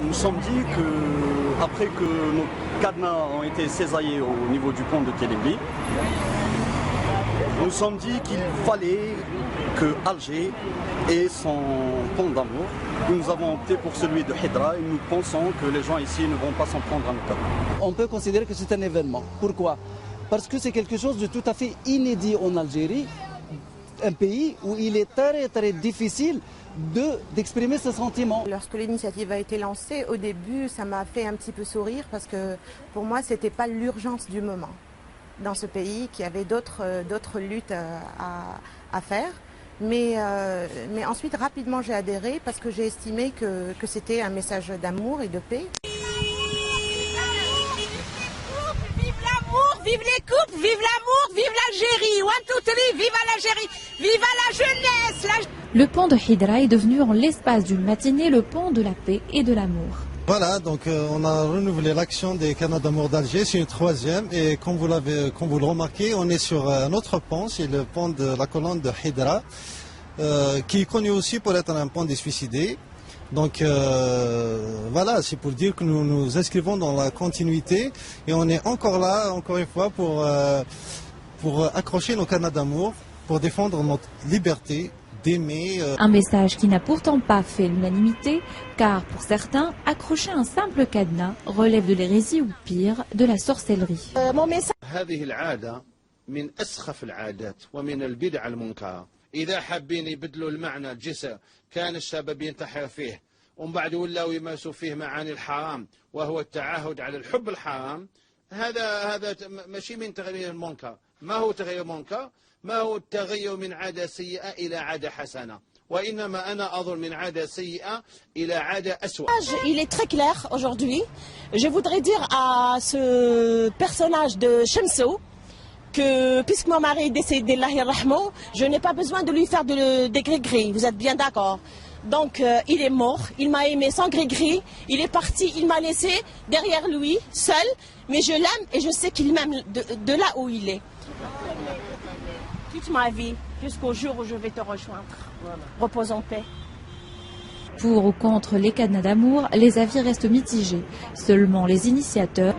Nous sommes dit que, après que nos cadenas ont été cisaillés au niveau du pont de Kélémbi, nous sommes dit qu'il fallait que Alger ait son pont d'amour. Nous avons opté pour celui de Hidra et nous pensons que les gens ici ne vont pas s'en prendre à nos cadenas. On peut considérer que c'est un événement. Pourquoi? Parce que c'est quelque chose de tout à fait inédit en Algérie, un pays où il est très difficile d'exprimer ses sentiments. Lorsque l'initiative a été lancée, au début, ça m'a fait un petit peu sourire parce que pour moi, ce n'était pas l'urgence du moment dans ce pays, qui avait d'autres luttes à faire. Mais ensuite, rapidement, j'ai adhéré parce que j'ai estimé que c'était un message d'amour et de paix. Vive l'amour, vive les couples, vive l'amour, vive l'Algérie. One, two, three, vive l'Algérie, vive la jeunesse. Le pont de Hidra est devenu en l'espace d'une matinée le pont de la paix et de l'amour. Voilà, donc on a renouvelé l'action des cadenas d'amour d'Alger, c'est une troisième et comme vous le remarquez, on est sur un autre pont, c'est le pont de la colonne de Hidra, qui est connu aussi pour être un pont des suicidés. Donc voilà, c'est pour dire que nous nous inscrivons dans la continuité et on est encore là, encore une fois, pour accrocher nos cadenas d'amour, pour défendre notre liberté. Un message qui n'a pourtant pas fait l'unanimité, car pour certains, accrocher un simple cadenas relève de l'hérésie ou pire, de la sorcellerie. Mon message. هذه العادة من أسخف العادات ومن البدع المنكرة. إذا حابين يبدلوا المعنى الجسر كان الشباب ينتحر فيه ومن بعد ولاو يمارسوا فيه معاني الحرام وهو التعهد على الحب الحرام. هذا ماشي من تغيير المنكر. ما هو تغيير منكر؟ ما هو التغير من عادة سيئة إلى عادة حسنة وإنما أنا أظن من عادة سيئة إلى عادة أسوأ. Il est très clair aujourd'hui. Je voudrais dire à ce personnage de Shamsou que puisque mon mari est décédé, je n'ai pas besoin de lui faire des gris-gris. Vous êtes bien d'accord? Donc il est mort, il m'a aimé sans gris-gris, il est parti, il m'a laissé derrière lui, seul, mais je l'aime et je sais qu'il m'aime de là où il est. Toute ma vie, jusqu'au jour où je vais te rejoindre. Repose en paix. Pour ou contre les cadenas d'amour, les avis restent mitigés. Seulement les initiateurs